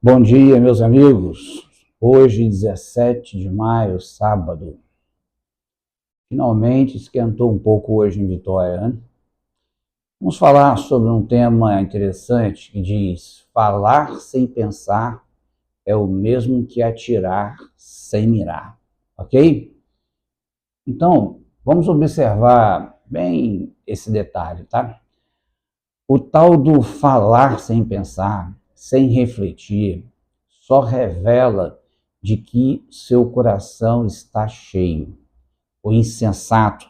Bom dia, meus amigos. Hoje, 17 de maio, sábado. Finalmente esquentou um pouco hoje em Vitória, né? Vamos falar sobre um tema interessante que diz: falar sem pensar é o mesmo que atirar sem mirar, ok? Então, vamos observar bem esse detalhe, tá? O tal do falar sem pensar, sem refletir, só revela de que seu coração está cheio. O insensato,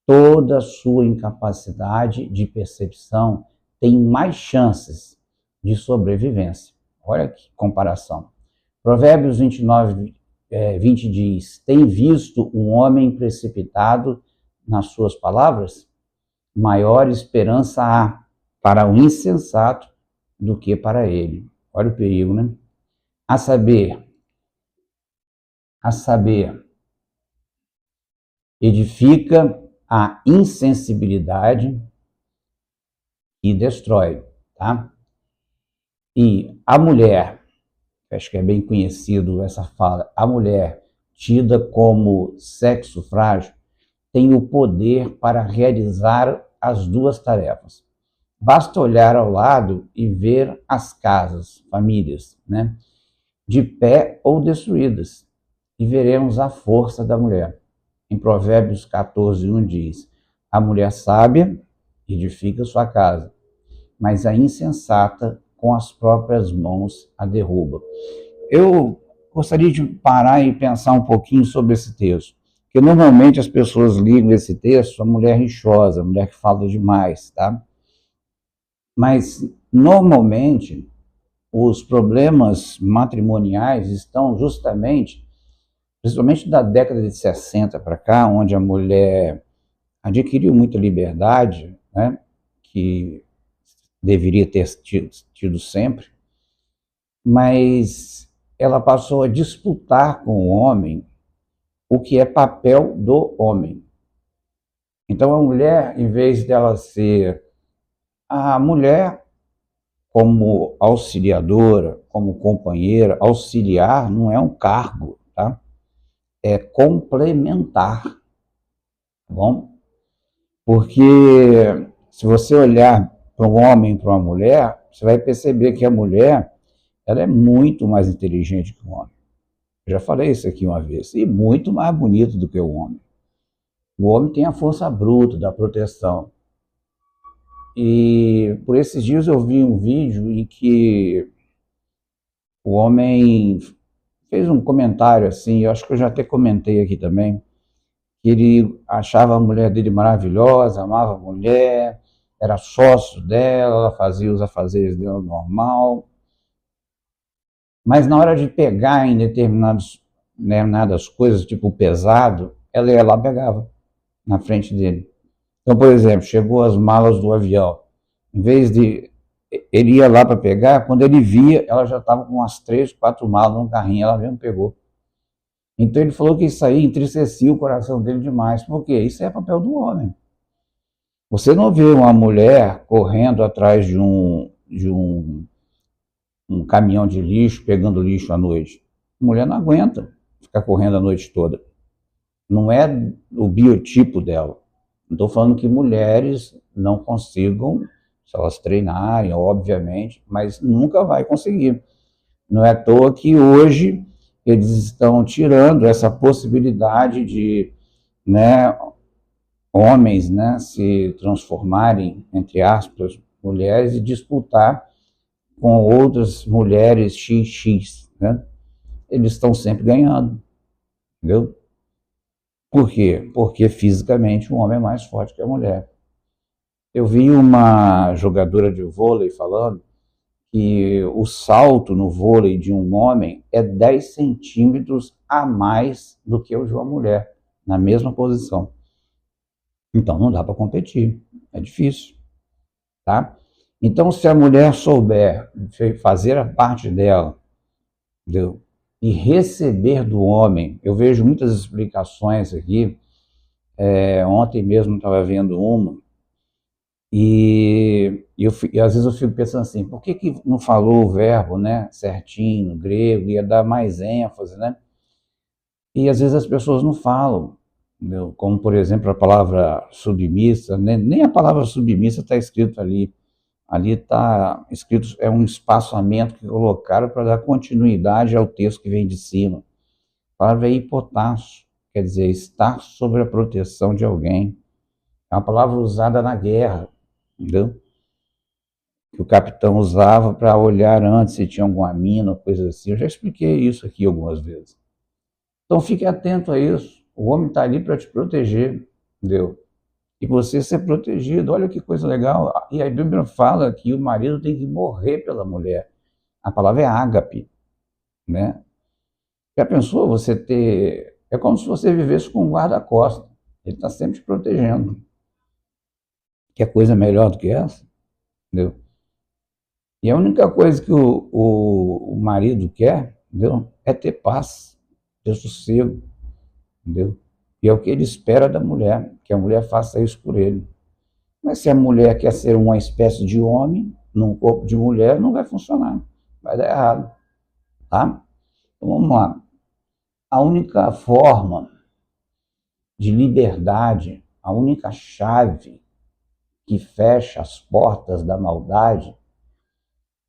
toda a sua incapacidade de percepção tem mais chances de sobrevivência. Olha que comparação. Provérbios 29, 20 diz: tem visto um homem precipitado nas suas palavras? Maior esperança há para o insensato do que para ele. Olha o perigo, né? A saber, a saber, edifica a insensibilidade e destrói, tá? E a mulher, acho que é bem conhecido essa fala, a mulher tida como sexo frágil tem o poder para realizar as duas tarefas. Basta olhar ao lado e ver as casas, famílias, né, de pé ou destruídas, e veremos a força da mulher. Em Provérbios 14:1 diz: a mulher sábia edifica sua casa, mas a insensata com as próprias mãos a derruba. Eu gostaria de parar e pensar um pouquinho sobre esse texto, porque normalmente as pessoas ligam esse texto à mulher rixosa, a mulher que fala demais, tá? Mas normalmente os problemas matrimoniais estão justamente, principalmente da década de 60 para cá, onde a mulher adquiriu muita liberdade, né, que deveria ter tido sempre, mas ela passou a disputar com o homem o que é papel do homem. Então a mulher, em vez dela ser a mulher como auxiliadora, como companheira, auxiliar não é um cargo, tá? É complementar, tá bom? Porque se você olhar para um homem e para uma mulher, você vai perceber que a mulher ela é muito mais inteligente que o homem. Eu já falei isso aqui uma vez. E muito mais bonito do que o homem. O homem tem a força bruta da proteção. E por esses dias eu vi um vídeo em que o homem fez um comentário assim, eu acho que eu já até comentei aqui também, que ele achava a mulher dele maravilhosa, amava a mulher, era sócio dela, ela fazia os afazeres dela normal, mas na hora de pegar em determinadas coisas, tipo pesado, ela ia lá e pegava na frente dele. Então, por exemplo, chegou as malas do avião, em vez de ele ia lá para pegar, quando ele via, ela já estava com umas 3, 4 malas no carrinho, ela mesmo pegou. Então ele falou que isso aí entristecia o coração dele demais, porque isso é papel do homem. Você não vê uma mulher correndo atrás de um caminhão de lixo, pegando lixo à noite. A mulher não aguenta ficar correndo a noite toda. Não é o biotipo dela. Não estou falando que mulheres não consigam, se elas treinarem, obviamente, mas nunca vai conseguir. Não é à toa que hoje eles estão tirando essa possibilidade de, né, homens, né, se transformarem, entre aspas, mulheres e disputar com outras mulheres XX, né? Eles estão sempre ganhando, entendeu? Por quê? Porque fisicamente o homem é mais forte que a mulher. Eu vi uma jogadora de vôlei falando que o salto no vôlei de um homem é 10 centímetros a mais do que o de uma mulher, na mesma posição. Então não dá para competir, é difícil, tá? Então se a mulher souber fazer a parte dela, entendeu? E receber do homem, eu vejo muitas explicações aqui, ontem mesmo estava vendo uma, E às vezes eu fico pensando assim, por que não falou o verbo, né, certinho, no grego, ia dar mais ênfase, né? E às vezes as pessoas não falam, entendeu? Como, por exemplo, a palavra submissa, né? Nem a palavra submissa está escrito ali. Ali está escrito, é um espaçamento que colocaram para dar continuidade ao texto que vem de cima. A palavra é hipotássio, quer dizer, estar sob a proteção de alguém. É uma palavra usada na guerra, entendeu? Que o capitão usava para olhar antes se tinha alguma mina, coisa assim. Eu já expliquei isso aqui algumas vezes. Então fique atento a isso. O homem está ali para te proteger, entendeu? E você ser protegido. Olha que coisa legal. E a Bíblia fala que o marido tem que morrer pela mulher. A palavra é ágape, né? Já pensou você ter... É como se você vivesse com um guarda-costas. Ele está sempre te protegendo. Quer coisa melhor do que essa? Entendeu? E a única coisa que o marido quer, entendeu? É ter paz, ter sossego, entendeu? E é o que ele espera da mulher, que a mulher faça isso por ele. Mas se a mulher quer ser uma espécie de homem, num corpo de mulher, não vai funcionar. Vai dar errado, tá? Então vamos lá. A única forma de liberdade, a única chave que fecha as portas da maldade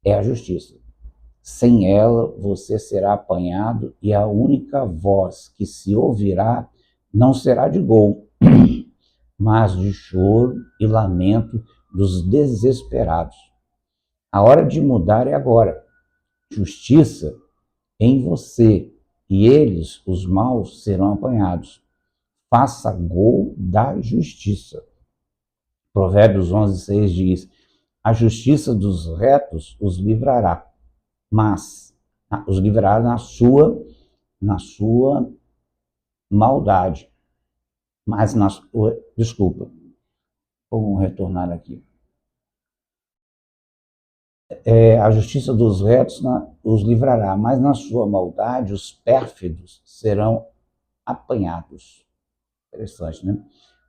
é a justiça. Sem ela, você será apanhado e a única voz que se ouvirá não será de gol, mas de choro e lamento dos desesperados. A hora de mudar é agora. Justiça em você, e eles, os maus, serão apanhados. Faça gol da justiça. Provérbios 11:6 diz: a justiça dos retos os livrará, mas os livrará na sua maldade. Mas na sua, desculpa, vamos retornar aqui. A justiça dos retos os livrará, mas na sua maldade os pérfidos serão apanhados. Interessante, né?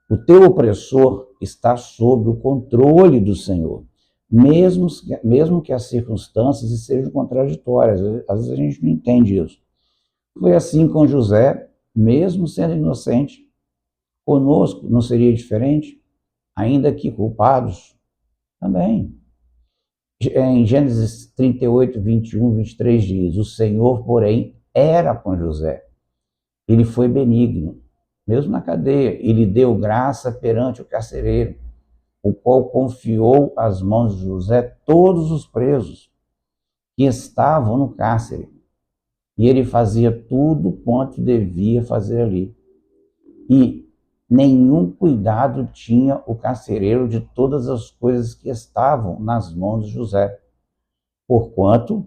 O teu opressor está sob o controle do Senhor, mesmo que as circunstâncias sejam contraditórias. Às vezes a gente não entende isso. Foi assim com José, mesmo sendo inocente. Conosco não seria diferente? Ainda que culpados, também. Em Gênesis 38, 21, 23 diz: o Senhor, porém, era com José. Ele foi benigno, mesmo na cadeia. Ele deu graça perante o carcereiro, o qual confiou às mãos de José todos os presos que estavam no cárcere. E ele fazia tudo quanto devia fazer ali. E nenhum cuidado tinha o carcereiro de todas as coisas que estavam nas mãos de José, porquanto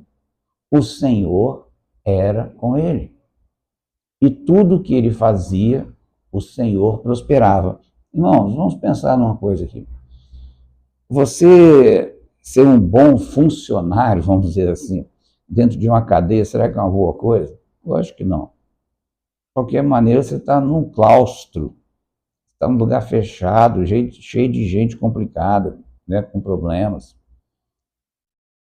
o Senhor era com ele. E tudo que ele fazia, o Senhor prosperava. Irmãos, vamos pensar numa coisa aqui. Você ser um bom funcionário, vamos dizer assim, dentro de uma cadeia, será que é uma boa coisa? Lógico que não. De qualquer maneira, você está num claustro, está num lugar fechado, cheio de gente complicada, né, com problemas.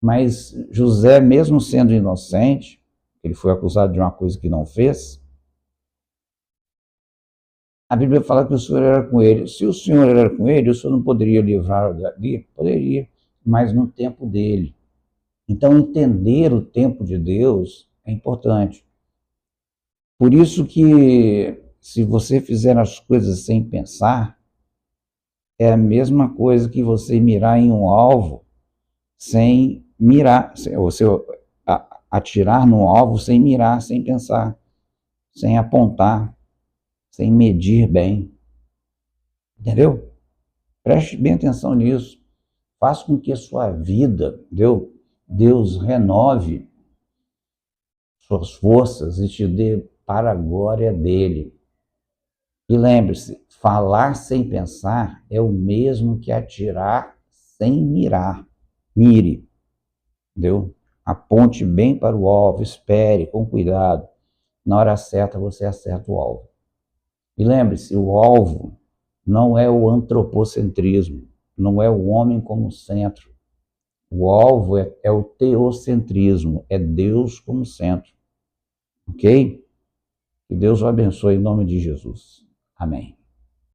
Mas José, mesmo sendo inocente, ele foi acusado de uma coisa que não fez, a Bíblia fala que o Senhor era com ele. Se o Senhor era com ele, o Senhor não poderia livrá-lo dali? Poderia, mas no tempo dele. Então, entender o tempo de Deus é importante. Por isso que, se você fizer as coisas sem pensar, é a mesma coisa que você mirar em um alvo sem mirar, ou se atirar no alvo sem mirar, sem pensar, sem apontar, sem medir bem. Entendeu? Preste bem atenção nisso. Faça com que a sua vida, Deus renove suas forças e te dê para a glória dele. E lembre-se, falar sem pensar é o mesmo que atirar sem mirar. Mire, entendeu? Aponte bem para o alvo, espere com cuidado. Na hora certa você acerta o alvo. E lembre-se, o alvo não é o antropocentrismo, não é o homem como centro. O alvo é o teocentrismo, é Deus como centro. Ok? Que Deus o abençoe em nome de Jesus. Amém.